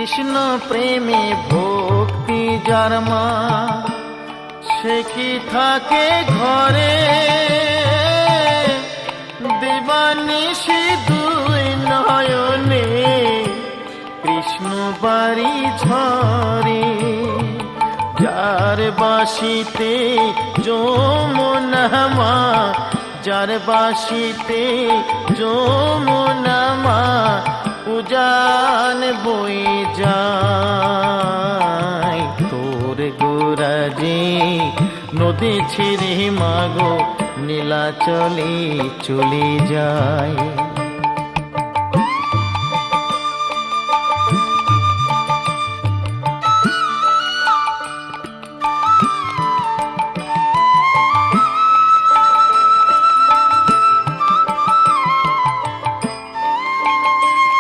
কৃষ্ণ প্রেমে ভক্তি যার মা, সে কি থাকে ঘরে, দিবানিশি দুই নয়নে কৃষ্ণ বাড়ি ঝরে। যার বাসিতে যমুনা মা, যার বাসিতে যমুনা মা, উজান বয়ে যায়। তোর গোরাজে নদী ছিঁড়ে মাগো নীলাচলে চলে যায়।